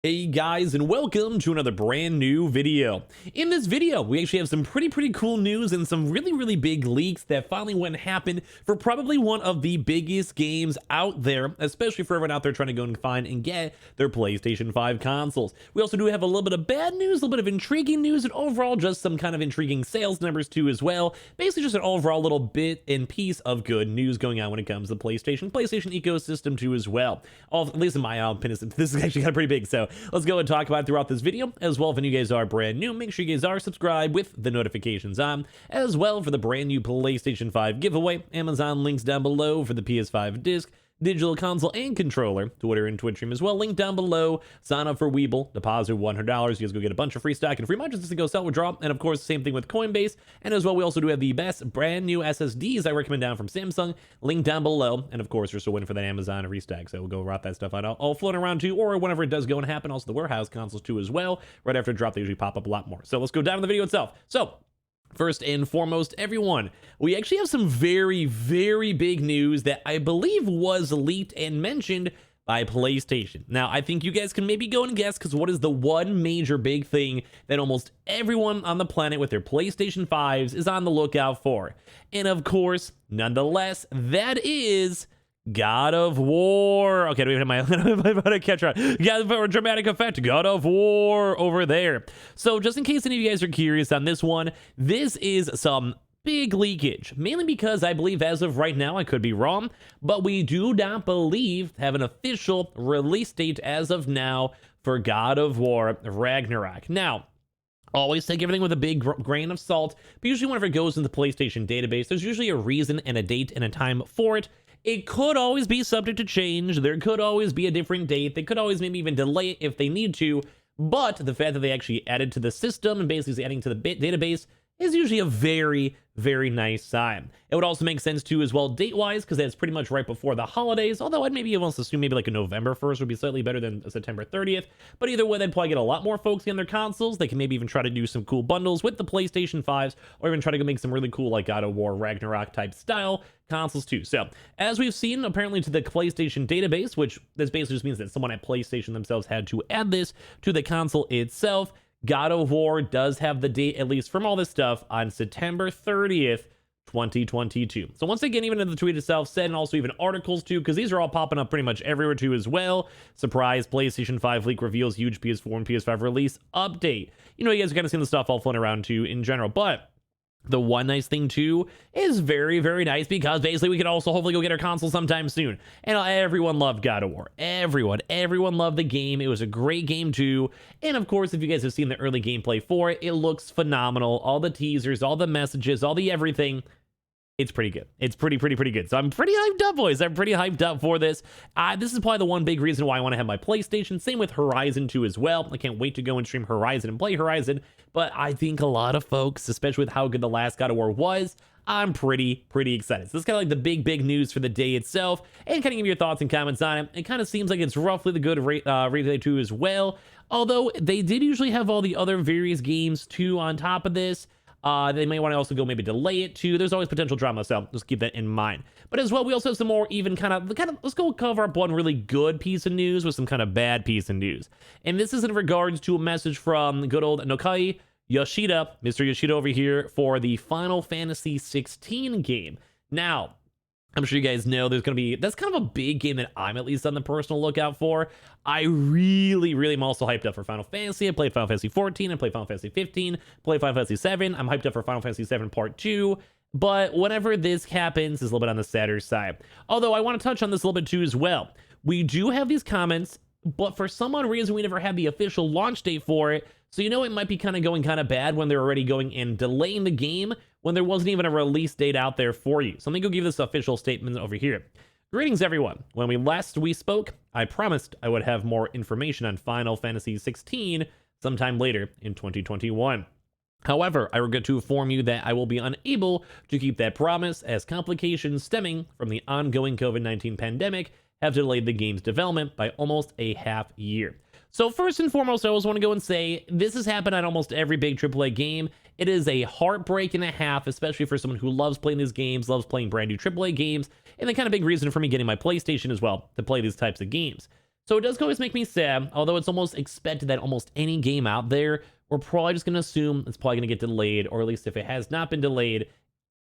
Hey guys, and welcome to another brand new video. In this video, we actually have some pretty cool news and some really big leaks that finally went and happened for probably one of the biggest games out there, especially for everyone out there trying to go and find and get their PlayStation 5 consoles. We also do have a little bit of bad news, a little bit of intriguing news, and overall just some kind of intriguing sales numbers too as well. Basically just an overall little bit and piece of good news going on when it comes to the PlayStation ecosystem too as well. At least in my opinion, this is actually kind of pretty big, so let's go and talk about it throughout this video. As well, if you guys are brand new, make sure you guys are subscribed with the notifications on. As well, for the brand new PlayStation 5 giveaway, Amazon links down below for the PS5 disc, digital console, and controller, Twitter and Twitch stream as well. Link down below. Sign up for Weeble, deposit $100. You guys go get a bunch of free stock and free modules to go sell, withdraw. And of course, same thing with Coinbase. And as well, we also do have the best brand new SSDs I recommend down from Samsung. Link down below. And of course, we're still waiting for that Amazon restock, so we'll go route that stuff out all floating around too, or whenever it does go and happen. Also, the warehouse consoles too as well. Right after drop, they usually pop up a lot more. So let's go down to the video itself. So first and foremost, everyone, we actually have some very big news that I believe was leaked and mentioned by PlayStation. Now, I think you guys can maybe go and guess, because what is the one major big thing that almost everyone on the planet with their PlayStation 5s is on the lookout for? And of course, nonetheless, that is God of War. Okay, do we have my catch on? Yeah, for a dramatic effect, God of War over there. So just in case any of you guys are curious on this one, this is some big leakage, mainly because I believe as of right now, I could be wrong, but we do not believe have an official release date as of now for God of War Ragnarok. Now, always take everything with a big grain of salt, but usually whenever it goes in the PlayStation database, there's usually a reason and a date and a time for it. It could always be subject to change. There could always be a different date. They could always maybe even delay it if they need to. But the fact that they actually added to the system and basically adding to the database is usually a very nice sign. It would also make sense too as well date-wise, because that's pretty much right before the holidays, although I'd maybe almost assume maybe like a November 1st would be slightly better than a September 30th, but either way, they'd probably get a lot more folks on their consoles. They can maybe even try to do some cool bundles with the PlayStation 5s, or even try to go make some really cool like God of War Ragnarok type style consoles too. So as we've seen, apparently to the PlayStation database, which this basically just means that someone at PlayStation themselves had to add this to the console itself, God of War does have the date, at least from all this stuff, on September 30th, 2022. So once again, even in the tweet itself said, and also even articles too, because these are all popping up pretty much everywhere too as well. Surprise, PlayStation 5 leak reveals huge PS4 and PS5 release update. You know, you guys are kind of seeing the stuff all floating around too in general, but the one nice thing too is very nice, because basically we can also hopefully go get our console sometime soon. And everyone loved God of War. Everyone loved the game. It was a great game too. And of course, if you guys have seen the early gameplay for it, it looks phenomenal. All the teasers, all the messages, all the everything. It's pretty good. It's pretty good. So I'm pretty hyped up, boys. I'm pretty hyped up for this. This is probably the one big reason why I want to have my PlayStation. Same with Horizon 2 as well. I can't wait to go and stream Horizon and play Horizon. But I think a lot of folks, especially with how good the last God of War was, I'm pretty excited. So this is kind of like the big news for the day itself. And kind of give your thoughts and comments on it. It kind of seems like it's roughly the good rate 2 as well. Although they did usually have all the other various games too on top of this. They may want to also go maybe delay it too. There's always potential drama, so just keep that in mind. But as well, we also have some more even kind of let's go cover up one really good piece of news with some kind of bad piece of news. And this is in regards to a message from good old Nokai Yoshida, Mr. Yoshida over here, for the Final Fantasy 16 game. Now, I'm sure you guys know that's kind of a big game that I'm at least on the personal lookout for. I really am also hyped up for Final Fantasy. I played Final Fantasy 14, I played Final Fantasy 15, played Final Fantasy 7. I'm hyped up for Final Fantasy 7 Part 2. But whenever this happens, it's a little bit on the sadder side. Although I want to touch on this a little bit too as well. We do have these comments, but for some odd reason, we never had the official launch date for it. So you know it might be going kind of bad when they're already going and delaying the game when there wasn't even a release date out there for you. So let me go give this official statement over here. Greetings, everyone. When we spoke, I promised I would have more information on Final Fantasy 16 sometime later in 2021. However, I regret to inform you that I will be unable to keep that promise, as complications stemming from the ongoing COVID-19 pandemic have delayed the game's development by almost a half year. So first and foremost, I always want to go and say, this has happened on almost every big AAA game. It is a heartbreak and a half, especially for someone who loves playing these games, loves playing brand new AAA games, and the kind of big reason for me getting my PlayStation as well, to play these types of games. So it does always make me sad, although it's almost expected that almost any game out there, we're probably just going to assume it's probably going to get delayed, or at least if it has not been delayed,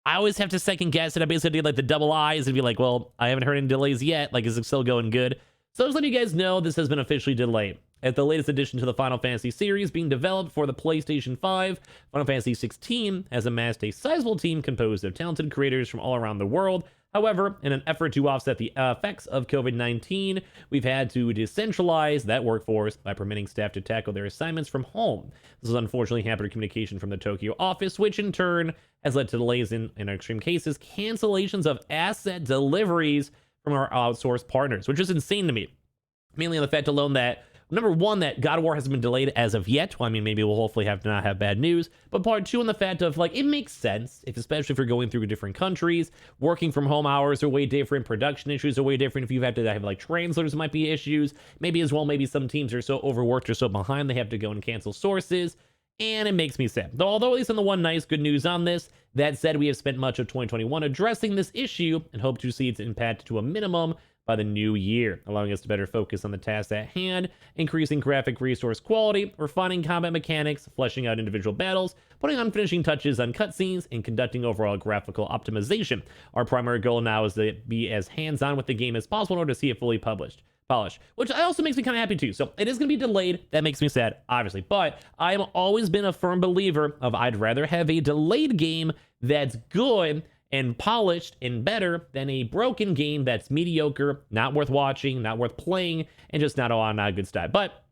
I always have to second guess it. I basically do like the double eyes and be like, well, I haven't heard any delays yet. Like, is it still going good? So just letting you guys know, this has been officially delayed. As the latest addition to the Final Fantasy series being developed for the PlayStation 5, Final Fantasy 16 has amassed a sizable team composed of talented creators from all around the world. However, in an effort to offset the effects of COVID-19, we've had to decentralize that workforce by permitting staff to tackle their assignments from home. This has unfortunately hampered communication from the Tokyo office, which in turn has led to delays in extreme cases, cancellations of asset deliveries from our outsourced partners, which is insane to me. Mainly on the fact alone that, number one, that God of War hasn't been delayed as of yet. Well, I mean, maybe we'll hopefully have to not have bad news. But part two, on the fact of, like, it makes sense, especially if you're going through different countries, working from home hours are way different, production issues are way different. If you have to have, like, translators might be issues. Maybe as well, maybe some teams are so overworked or so behind, they have to go and cancel sources. And it makes me sad. Though, although at least on the one nice good news on this, that said, we have spent much of 2021 addressing this issue and hope to see its impact to a minimum by the new year, allowing us to better focus on the tasks at hand, increasing graphic resource quality, refining combat mechanics, fleshing out individual battles, putting on finishing touches on cutscenes, and conducting overall graphical optimization. Our primary goal now is to be as hands-on with the game as possible in order to see it fully polished, which also makes me kind of happy too. So it is going to be delayed. That makes me sad, obviously. But I have always been a firm believer of I'd rather have a delayed game that's good and polished and better than a broken game that's mediocre, not worth watching, not worth playing, and just not on a good style. But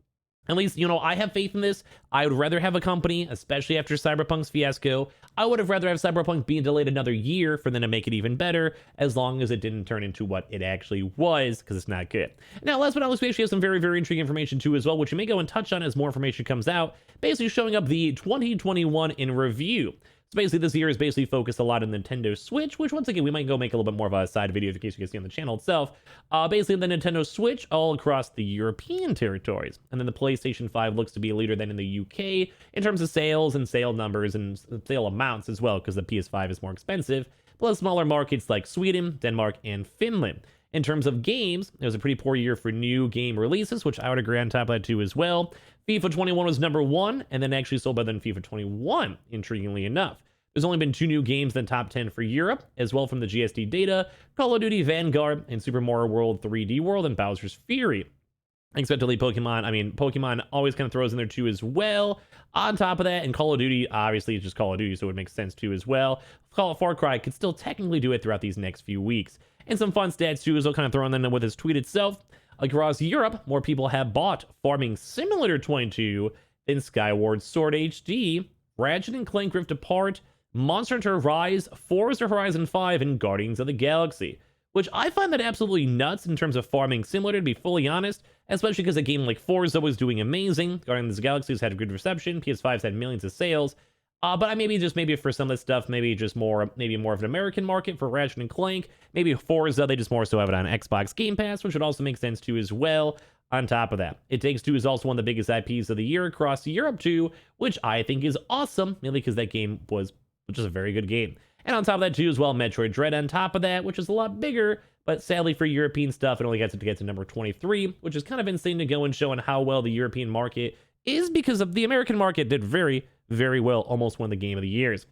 at least, you know, I have faith in this. I would rather have a company, especially after Cyberpunk's fiasco. I would have rather have Cyberpunk being delayed another year for them to make it even better, as long as it didn't turn into what it actually was, because it's not good. Now, last but not least, we actually have some very, very intriguing information too as well, which we may go and touch on as more information comes out, basically showing up the 2021 in review. So basically, this year is basically focused a lot on Nintendo Switch, which once again, we might go make a little bit more of a side video in case you guys see on the channel itself. Basically, the Nintendo Switch all across the European territories. And then the PlayStation 5 looks to be a leader then in the UK in terms of sales and sale numbers and sale amounts as well, because the PS5 is more expensive, plus smaller markets like Sweden, Denmark, and Finland. In terms of games, it was a pretty poor year for new game releases, which I would agree on top of that too as well. FIFA 21 was number one, and then actually sold better than FIFA 21, intriguingly enough. There's only been 2 new games in the top 10 for Europe, as well from the GSD data, Call of Duty Vanguard, and Super Mario World 3D World, and Bowser's Fury. Expectedly, Pokemon always kind of throws in there too as well. On top of that, and Call of Duty, obviously it's just Call of Duty, so it makes sense too as well. Far Cry could still technically do it throughout these next few weeks. And some fun stats too, as well, kind of throwing in with his tweet itself. Across Europe, more people have bought Farming Simulator 22 than Skyward Sword HD, Ratchet & Clank Rift Apart, Monster Hunter Rise, Forza Horizon 5, and Guardians of the Galaxy. Which I find that absolutely nuts in terms of Farming Simulator, to be fully honest, especially because a game like Forza was doing amazing. Guardians of the Galaxy has had a good reception, PS5's had millions of sales. But maybe for some of this stuff, maybe more of an American market for Ratchet and Clank. Maybe Forza, they just more so have it on Xbox Game Pass, which would also make sense too as well. On top of that, It Takes Two is also one of the biggest IPs of the year across Europe too, which I think is awesome, mainly because that game was just a very good game. And on top of that too as well, Metroid Dread on top of that, which is a lot bigger, but sadly for European stuff, it only gets to number 23, which is kind of insane to go and showing how well the European market is, because of the American market did very, very well, almost won the Game of the Years.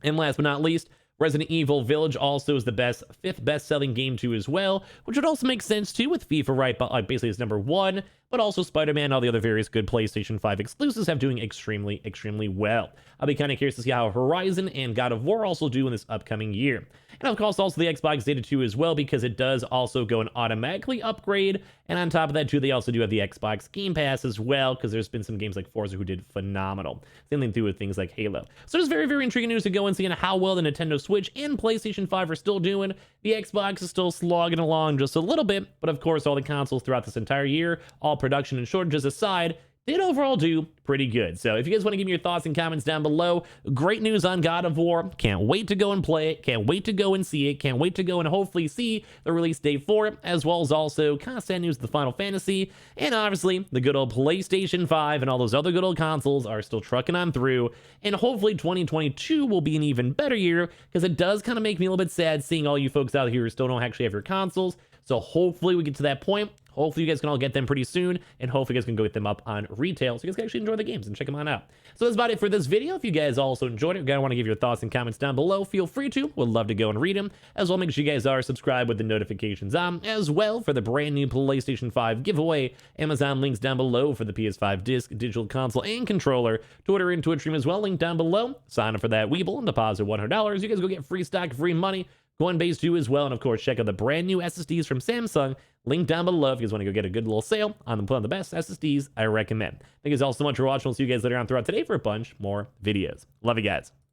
And last but not least, Resident Evil Village also is the 5th best-selling game too as well, which would also make sense too with FIFA right basically as number 1, but also Spider-Man and all the other various good PlayStation 5 exclusives have doing extremely, extremely well. I'll be kind of curious to see how Horizon and God of War also do in this upcoming year. And of course also the Xbox data too as well, because it does also go and automatically upgrade, and on top of that too, they also do have the Xbox Game Pass as well, because there's been some games like Forza who did phenomenal. Same thing too with things like Halo. So there's very, very intriguing news to go and see how well the Nintendo Switch and PlayStation 5 are still doing. The Xbox is still slogging along just a little bit, but of course all the consoles throughout this entire year, all production and shortages aside, did overall do pretty good. So if you guys want to give me your thoughts and comments down below, great news on God of War. Can't wait to go and play it. Can't wait to go and see it. Can't wait to go and hopefully see the release date for it, as well as also kind of sad news of the Final Fantasy. And obviously, the good old PlayStation 5 and all those other good old consoles are still trucking on through. And hopefully 2022 will be an even better year, because it does kind of make me a little bit sad seeing all you folks out here who still don't actually have your consoles. So hopefully we get to that point. Hopefully you guys can all get them pretty soon, and hopefully you guys can go get them up on retail so you guys can actually enjoy the games and check them on out. So that's about it for this video. If you guys also enjoyed it, you want to give your thoughts and comments down below, feel free to. Would love to go and read them. As well, make sure you guys are subscribed with the notifications on as well for the brand new PlayStation 5 giveaway. Amazon links down below for the PS5 disc, digital console, and controller. Twitter and Twitch stream as well, link down below. Sign up for that Weeble and deposit $100. You guys go get free stock, free money. Coinbase too as well, and of course check out the brand new SSDs from Samsung, link down below if you guys want to go get a good little sale on the best SSDs I recommend. Thank you guys all so much for watching. We'll see you guys later on throughout today for a bunch more videos. Love you guys.